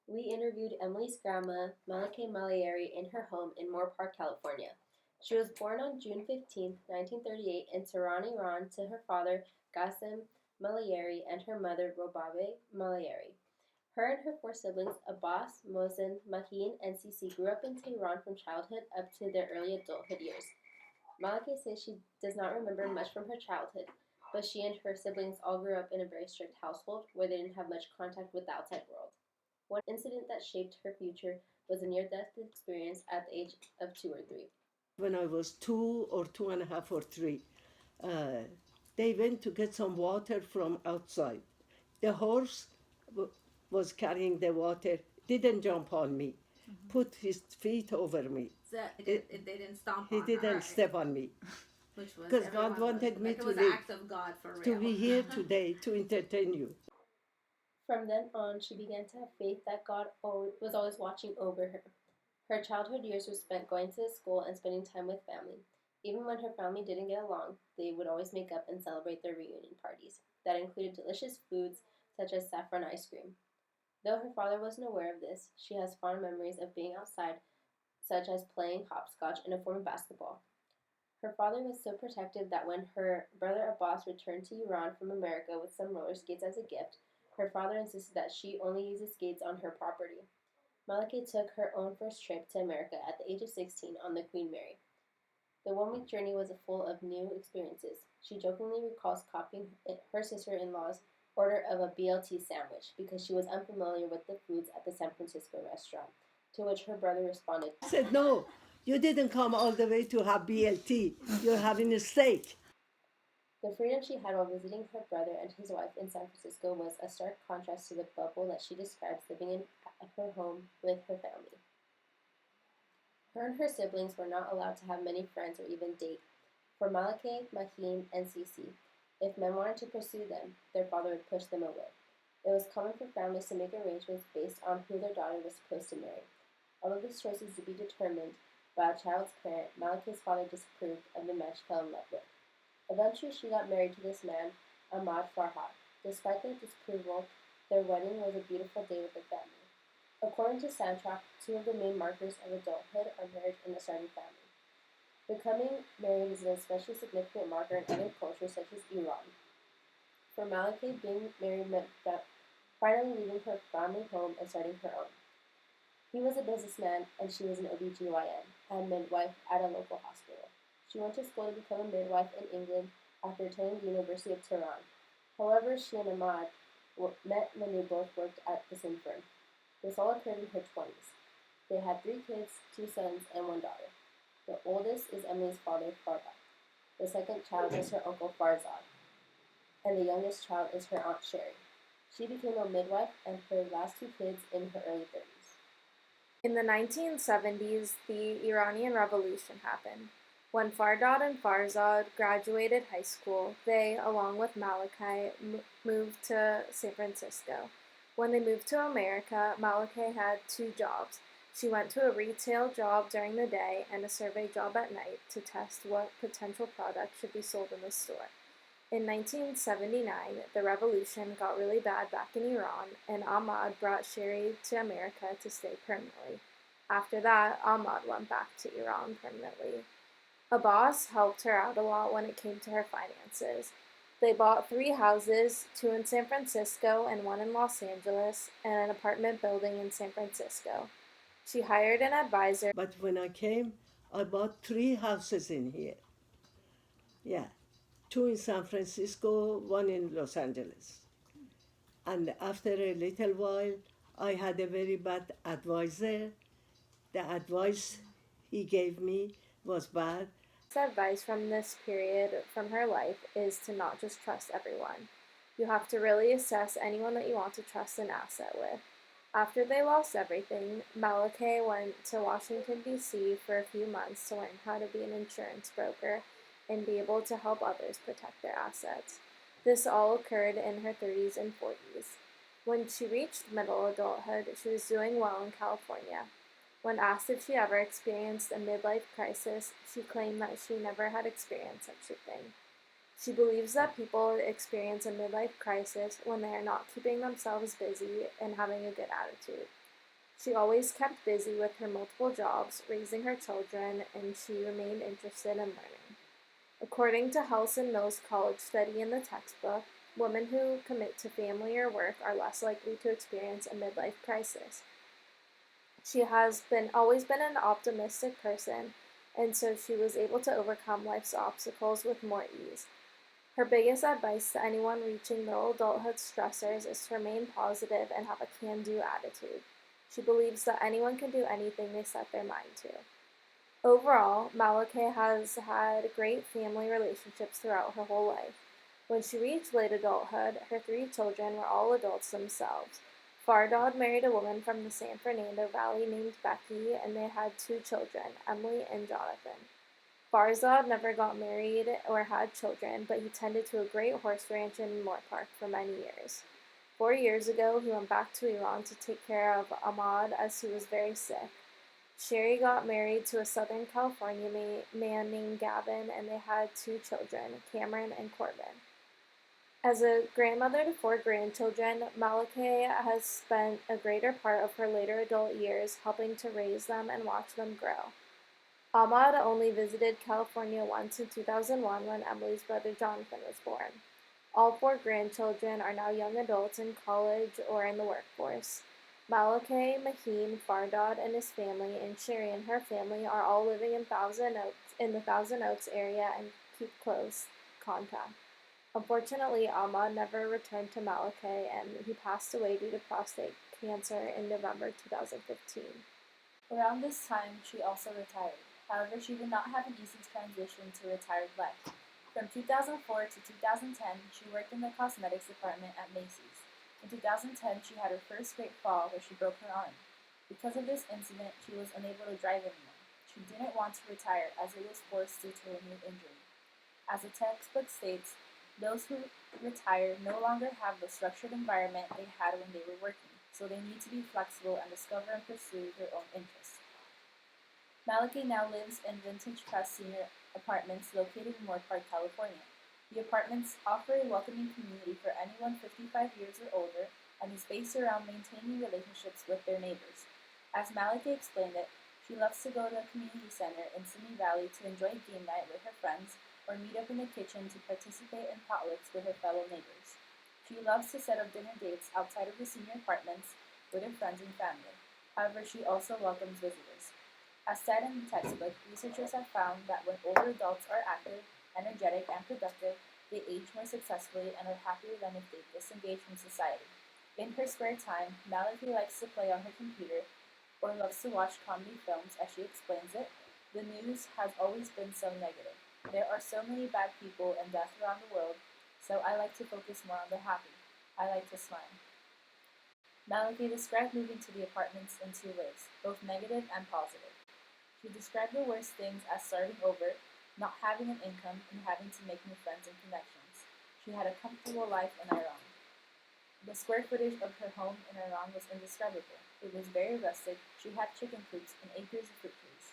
We interviewed Emily's grandma, Malake Malieri, in her home in Moore Park, California. She was born on June 15, 1938, in Tehran, Iran, to her father, Qasim Malieri, and her mother, Robabe Malieri. Her and her four siblings, Abbas, Mohsen, Mahin, and Sisi, grew up in Tehran from childhood up to their early adulthood years. Malake says she does not remember much from her childhood, but she and her siblings all grew up in a very strict household where they didn't have much contact with the outside world. One incident that shaped her future was a near death experience at the age of 2 or 3. When I was 2 or 2.5 or 3, uh, they went to get some water from outside. The horse was carrying the water, didn't jump on me, put his feet over me. So they didn't stomp He on her, didn't right? step on me. Which was Because everyone God wanted was me like it to was an live, act of God for real. to be here today, to entertain you. From then on, she began to have faith that God was always watching over her. Her childhood years were spent going to school and spending time with family. Even when her family didn't get along, they would always make up and celebrate their reunion parties that included delicious foods such as saffron ice cream. Though her father wasn't aware of this, she has fond memories of being outside, such as playing hopscotch in a form of basketball. Her father was so protective that when her brother Abbas returned to Iran from America with some roller skates as a gift, her father insisted that she only use the skates on her property. Malake took her own first trip to America at the age of 16 on the Queen Mary. The 1 week journey was full of new experiences. She jokingly recalls copying her sister in law's order of a BLT sandwich because she was unfamiliar with the foods at the San Francisco restaurant, to which her brother responded, I said, no, you didn't come all the way to have BLT. You're having a steak. The freedom she had while visiting her brother and his wife in San Francisco was a stark contrast to the bubble that she describes living in at her home with her family. Her and her siblings were not allowed to have many friends or even date. For Malake, Maheen, and Sisi, if men wanted to pursue them, their father would push them away. It was common for families to make arrangements based on who their daughter was supposed to marry. Although this choice was to be determined by a child's parent, Malake's father disapproved of the match he fell in love with. Eventually, she got married to this man, Ahmad Farhat. Despite their disapproval, their wedding was a beautiful day with the family. According to Soundtrack, two of the main markers of adulthood are marriage and a starting family. Becoming married is an especially significant marker in other cultures such as Iran. For Malake, being married meant finally leaving her family home and starting her own. He was a businessman and she was an OBGYN and midwife at a local hospital. She went to school to become a midwife in England after attending the University of Tehran. However, she and Ahmad met when they both worked at the same firm. This all occurred in her 20s. They had 3 kids, 2 sons, and 1 daughter. The oldest is Emily's father, Farhat. The second child is her uncle, Farzad. And the youngest child is her aunt, Sherry. She became a midwife and her last 2 kids in her early 30s. In the 1970s, the Iranian Revolution happened. When Fardad and Farzad graduated high school, they, along with Malachi, moved to San Francisco. When they moved to America, Malachi had 2 jobs. She went to a retail job during the day and a survey job at night to test what potential products should be sold in the store. In 1979, the revolution got really bad back in Iran, and Ahmad brought Sherry to America to stay permanently. After that, Ahmad went back to Iran permanently. Abbas helped her out a lot when it came to her finances. They bought 3 houses, 2 in San Francisco and 1 in Los Angeles, and an apartment building in San Francisco. She hired an advisor. But when I came, I bought 3 houses in here. Yeah, 2 in San Francisco, 1 in Los Angeles. And after a little while, I had a very bad advisor. The advice he gave me was bad. Advice from this period from her life is to not just trust everyone. You have to really assess anyone that you want to trust an asset with. After they lost everything, Malachi went to Washington, D.C. for a few months to learn how to be an insurance broker and be able to help others protect their assets. This all occurred in her 30s and 40s. When she reached middle adulthood, she was doing well in California. When asked if she ever experienced a midlife crisis, she claimed that she never had experienced such a thing. She believes that people experience a midlife crisis when they are not keeping themselves busy and having a good attitude. She always kept busy with her multiple jobs, raising her children, and she remained interested in learning. According to Helson Mills College study in the textbook, women who commit to family or work are less likely to experience a midlife crisis. She has always been an optimistic person, and so she was able to overcome life's obstacles with more ease. Her biggest advice to anyone reaching middle adulthood stressors is to remain positive and have a can-do attitude. She believes that anyone can do anything they set their mind to. Overall, Malakeh has had great family relationships throughout her whole life. When she reached late adulthood, her 3 children were all adults themselves. Fardad married a woman from the San Fernando Valley named Becky, and they had 2 children, Emily and Jonathan. Farzad never got married or had children, but he tended to a great horse ranch in Moorpark for many years. 4 years ago, he went back to Iran to take care of Ahmad as he was very sick. Sherry got married to a Southern California man named Gavin, and they had 2 children, Cameron and Corbin. As a grandmother to 4 grandchildren, Malakeh has spent a greater part of her later adult years helping to raise them and watch them grow. Ahmad only visited California once in 2001 when Emily's brother Jonathan was born. All 4 grandchildren are now young adults in college or in the workforce. Malakeh, Maheen, Fardad and his family, and Sherry and her family are all living in the Thousand Oaks area and keep close contact. Unfortunately, Ahmad never returned to Malakeh, and he passed away due to prostate cancer in November 2015. Around this time, she also retired. However, she did not have an easy transition to retired life. From 2004 to 2010, she worked in the cosmetics department at Macy's. In 2010, she had her first great fall where she broke her arm. Because of this incident, she was unable to drive anymore. She didn't want to retire as it was forced due to a new injury. As the textbook states, those who retire no longer have the structured environment they had when they were working, so they need to be flexible and discover and pursue their own interests. Malakeh now lives in Vintage Crest Senior Apartments located in Moorpark, California. The apartments offer a welcoming community for anyone 55 years or older and is based around maintaining relationships with their neighbors. As Malakeh explained it, she loves to go to a community center in Simi Valley to enjoy game night with her friends or meet up in the kitchen to participate in potlucks with her fellow neighbors. She loves to set up dinner dates outside of the senior apartments with her friends and family. However, she also welcomes visitors. As said in the textbook, researchers have found that when older adults are active, energetic, and productive, they age more successfully and are happier than if they disengage from society. In her spare time, Malakeh likes to play on her computer or loves to watch comedy films. As she explains it, the news has always been so negative. There are so many bad people and death around the world, so I like to focus more on the happy. I like to smile. Malakeh described moving to the apartments in 2 ways, both negative and positive. She described the worst things as starting over, not having an income, and having to make new friends and connections. She had a comfortable life in Iran. The square footage of her home in Iran was indescribable. It was very rustic. She had chicken coops and acres of fruit trees.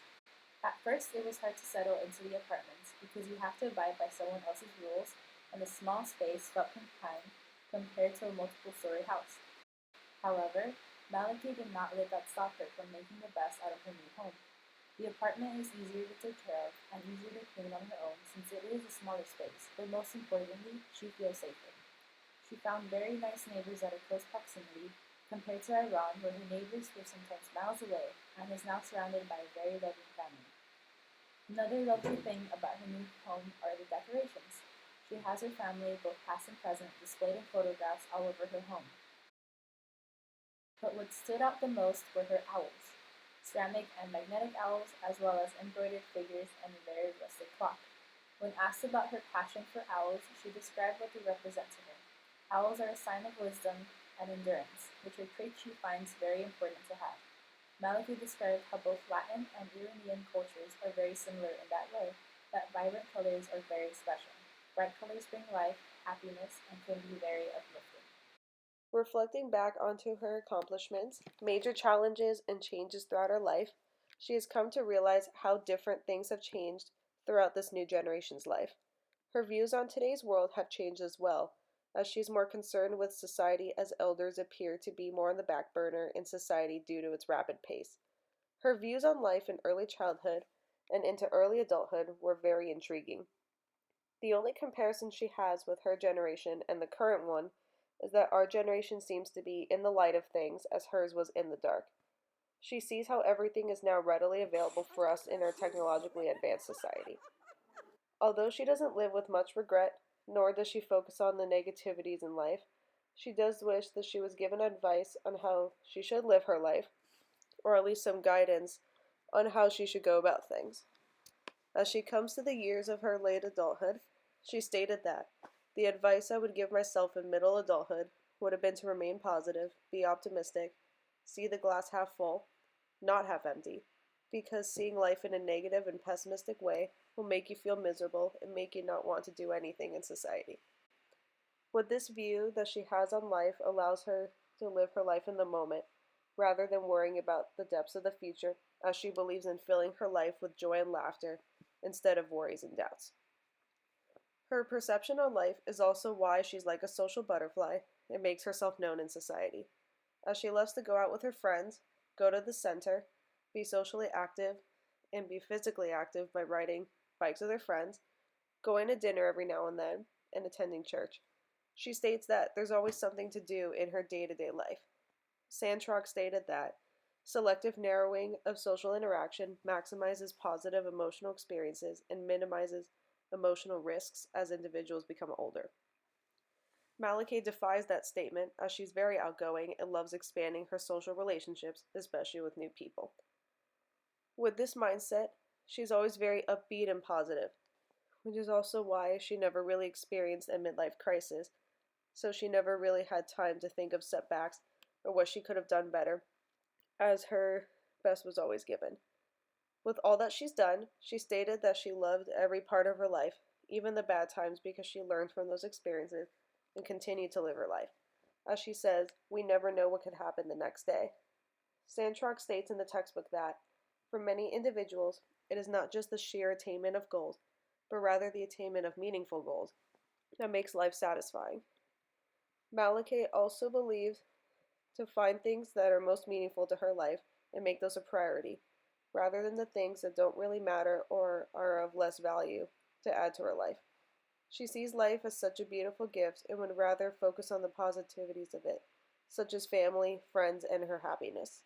At first, it was hard to settle into the apartments because you have to abide by someone else's rules, and the small space felt confined compared to a multiple-story house. However, Malakeh did not let that stop her from making the best out of her new home. The apartment is easier to take care of and easier to clean on her own since it is a smaller space, but most importantly, she feels safer. She found very nice neighbors at a close proximity compared to Iran, where her neighbors were sometimes miles away, and is now surrounded by a very loving family. Another lovely thing about her new home are the decorations. She has her family, both past and present, displayed in photographs all over her home. But what stood out the most were her owls, ceramic and magnetic owls, as well as embroidered figures and a very rustic clock. When asked about her passion for owls, she described what they represent to her. Owls are a sign of wisdom and endurance, which are traits she finds very important to have. Malakeh described how both Latin and Iranian cultures are very similar in that way, that vibrant colors are very special. Bright colors bring life, happiness, and can be very uplifting. Reflecting back onto her accomplishments, major challenges, and changes throughout her life, she has come to realize how different things have changed throughout this new generation's life. Her views on today's world have changed as well, as she's more concerned with society as elders appear to be more on the back burner in society due to its rapid pace. Her views on life in early childhood and into early adulthood were very intriguing. The only comparison she has with her generation and the current one is that our generation seems to be in the light of things as hers was in the dark. She sees how everything is now readily available for us in our technologically advanced society. Although she doesn't live with much regret, nor does she focus on the negativities in life, she does wish that she was given advice on how she should live her life, or at least some guidance on how she should go about things. As she comes to the years of her late adulthood, she stated that the advice I would give myself in middle adulthood would have been to remain positive, be optimistic, see the glass half full, not half empty, because seeing life in a negative and pessimistic way will make you feel miserable and make you not want to do anything in society. With this view that she has on life allows her to live her life in the moment, rather than worrying about the depths of the future, as she believes in filling her life with joy and laughter instead of worries and doubts. Her perception on life is also why she's like a social butterfly and makes herself known in society, as she loves to go out with her friends, go to the center, be socially active, and be physically active by riding bikes with her friends, going to dinner every now and then, and attending church. She states that there's always something to do in her day-to-day life. Sandrock stated that selective narrowing of social interaction maximizes positive emotional experiences and minimizes emotional risks as individuals become older. Malakay defies that statement as she's very outgoing and loves expanding her social relationships, especially with new people. With this mindset, she's always very upbeat and positive, which is also why she never really experienced a midlife crisis, so she never really had time to think of setbacks or what she could have done better, as her best was always given. With all that she's done, she stated that she loved every part of her life, even the bad times, because she learned from those experiences and continued to live her life. As she says, we never know what could happen the next day. Sandrock states in the textbook that, for many individuals, it is not just the sheer attainment of goals, but rather the attainment of meaningful goals that makes life satisfying. Malakay also believes to find things that are most meaningful to her life and make those a priority, rather than the things that don't really matter or are of less value to add to her life. She sees life as such a beautiful gift and would rather focus on the positivities of it, such as family, friends, and her happiness.